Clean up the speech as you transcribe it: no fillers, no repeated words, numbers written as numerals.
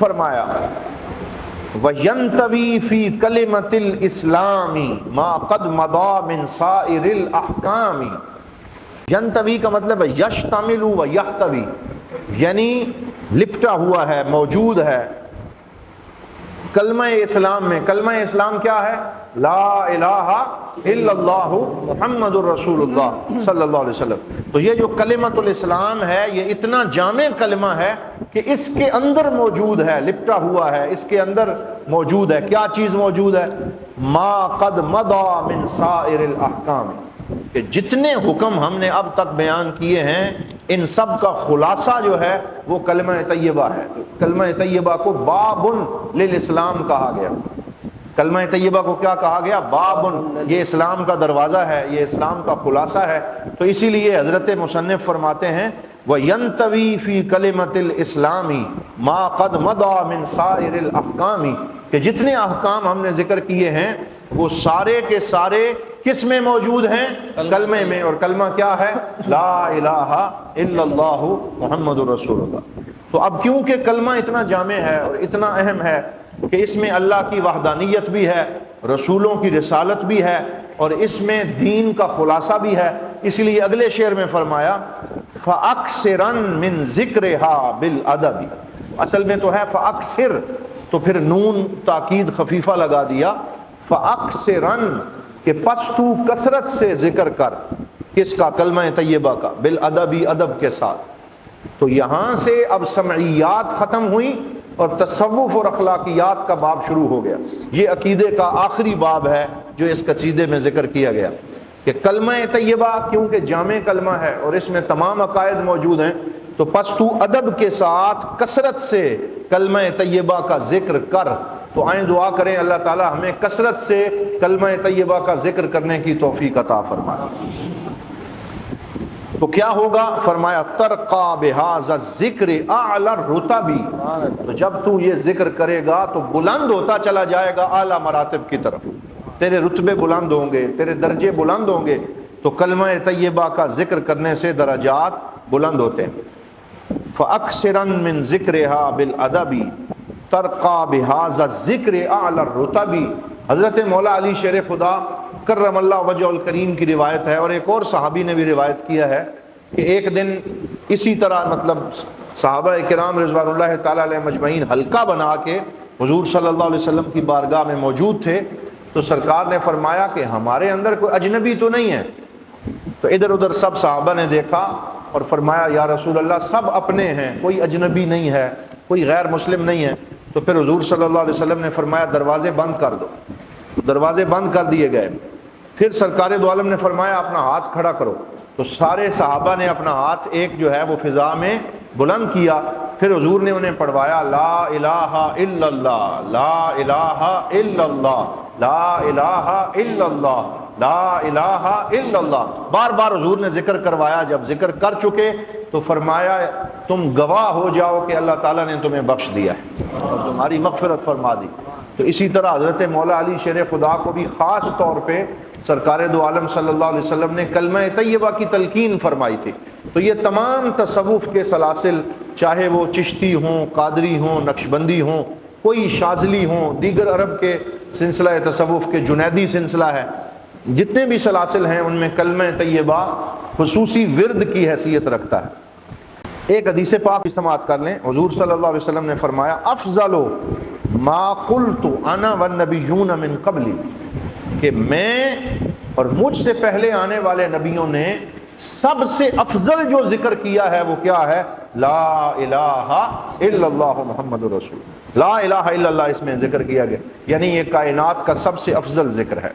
فرمایا وَيَنْتَوِي فِي كَلِمَةِ الْإِسْلَامِ مَا قَدْ مَضَى مِنْ سَائِرِ الْأَحْكَامِ۔ ینتوی کا مطلب ہے یشتمل و یحتوی، یعنی لپٹا ہوا ہے، موجود ہے کلمہ اسلام میں۔ کلمہ اسلام کیا ہے؟ لا الہ الا اللہ محمد الرسول اللہ صلی اللہ علیہ وسلم۔ تو یہ جو کلمۃ الاسلام ہے یہ اتنا جامع کلمہ ہے کہ اس کے اندر موجود ہے، لپٹا ہوا ہے، اس کے اندر موجود ہے۔ کیا چیز موجود ہے؟ ما قد مضى من سائر الاحکام، کہ جتنے حکم ہم نے اب تک بیان کیے ہیں ان سب کا خلاصہ جو ہے وہ کلمہ طیبہ ہے۔ کلمہ طیبہ کو باب للاسلام کہا گیا۔ کلمہ طیبہ کو کیا کہا گیا؟ باب، یہ اسلام کا دروازہ ہے، یہ اسلام کا خلاصہ ہے۔ تو اسی لیے حضرت مصنف فرماتے ہیں وَيَنْتَوِي فِي كَلِمَةِ الْإِسْلَامِ مَا قَدْ مَضَى مِنْ سَائِرِ الْأَحْكَامِ، کہ جتنے احکام ہم نے ذکر کیے ہیں وہ سارے کے سارے کس میں موجود ہیں؟ کلمے میں۔ اور کلمہ کیا ہے؟ لا الہ الا اللہ محمد الرسول اللہ۔ تو اب کیونکہ کلمہ اتنا جامع ہے اور اتنا اہم ہے کہ اس میں اللہ کی وحدانیت بھی ہے، رسولوں کی رسالت بھی ہے، اور اس میں دین کا خلاصہ بھی ہے، اس لیے اگلے شعر میں فرمایا فَأَكْثِرًا مِّن ذِكْرِهَا بِالْأَدَبِ۔ اصل میں تو ہے فَأَكْثِر، تو پھر نون تاکید خفیفہ لگا دیا، فَأَكْثِرًا، کہ پس تو کثرت سے ذکر کر، کس کا؟ کلمہ طیبہ کا، بالادبی، ادب کے ساتھ۔ تو یہاں سے اب سمعیات ختم ہوئی اور تصوف اور اخلاقیات کا باب شروع ہو گیا۔ یہ عقیدے کا آخری باب ہے جو اس قصیدے میں ذکر کیا گیا کہ کلمہ طیبہ کیونکہ جامع کلمہ ہے اور اس میں تمام عقائد موجود ہیں، تو پس تو ادب کے ساتھ کثرت سے کلمہ طیبہ کا ذکر کر۔ تو آئیں دعا کریں اللہ تعالی ہمیں کثرت سے کلمہ طیبہ کا ذکر کرنے کی توفیق عطا فرمائے۔ تو کیا ہوگا؟ فرمایا ترقى بهذا الذکر اعلی الرتب، تو جب تو یہ ذکر کرے گا تو بلند ہوتا چلا جائے گا اعلی مراتب کی طرف، تیرے رتبے بلند ہوں گے، تیرے درجے بلند ہوں گے۔ تو کلمہ طیبہ کا ذکر کرنے سے درجات بلند ہوتے ہیں۔ فَأَكْثِرًا مِّن ذِكْرِهَا بِالْأَدَبِ ترقى بهذا الذکر اعلی الرتب۔ حضرت مولا علی شیر خدا کرم اللہ وجہ الکریم کی روایت ہے، اور ایک اور صحابی نے بھی روایت کیا ہے کہ ایک دن اسی طرح مطلب صحابہ کرام رضوان اللہ تعالی علیہ مجمعین حلقہ بنا کے حضور صلی اللہ علیہ وسلم کی بارگاہ میں موجود تھے، تو سرکار نے فرمایا کہ ہمارے اندر کوئی اجنبی تو نہیں ہے؟ تو ادھر ادھر سب صحابہ نے دیکھا اور فرمایا یا رسول اللہ سب اپنے ہیں، کوئی اجنبی نہیں ہے، کوئی غیر مسلم نہیں ہے۔ تو پھر حضور صلی اللہ علیہ وسلم نے فرمایا دروازے بند کر دو۔ دروازے بند کر دیے گئے۔ پھر سرکار دو عالم نے فرمایا اپنا ہاتھ کھڑا کرو، تو سارے صحابہ نے اپنا ہاتھ ایک جو ہے وہ فضا میں بلند کیا۔ پھر حضور نے انہیں پڑھوایا لا الہ الا اللہ، لا الہ الا اللہ، لا الہ الا اللہ، لا الہ الا اللہ۔ بار بار حضور نے ذکر کروایا۔ جب ذکر کر چکے تو فرمایا تم گواہ ہو جاؤ کہ اللہ تعالیٰ نے تمہیں بخش دیا ہے اور تمہاری مغفرت فرما دی۔ تو اسی طرح حضرت مولا علی شیر خدا کو بھی خاص طور پہ سرکار دو عالم صلی اللہ علیہ وسلم نے کلمہ طیبہ کی تلقین فرمائی تھی۔ تو یہ تمام تصوف کے سلاسل، چاہے وہ چشتی ہوں، قادری ہوں، نقشبندی ہوں، کوئی شاذلی ہوں، دیگر عرب کے سلسلہ تصوف کے جنیدی سلسلہ ہے، جتنے بھی سلاسل ہیں ان میں کلمہ طیبہ خصوصی ورد کی حیثیت رکھتا ہے۔ ایک حدیث پاک کی سماعت کر لیں۔ حضور صلی اللہ علیہ وسلم نے فرمایا افضل ما قلت انا والنبیون من قبلی، کہ میں اور مجھ سے پہلے آنے والے نبیوں نے سب سے افضل جو ذکر کیا ہے وہ کیا ہے؟ لا الہ الا اللہ محمد رسول۔ لا الہ الا اللہ اس میں ذکر کیا گیا، یعنی یہ کائنات کا سب سے افضل ذکر ہے۔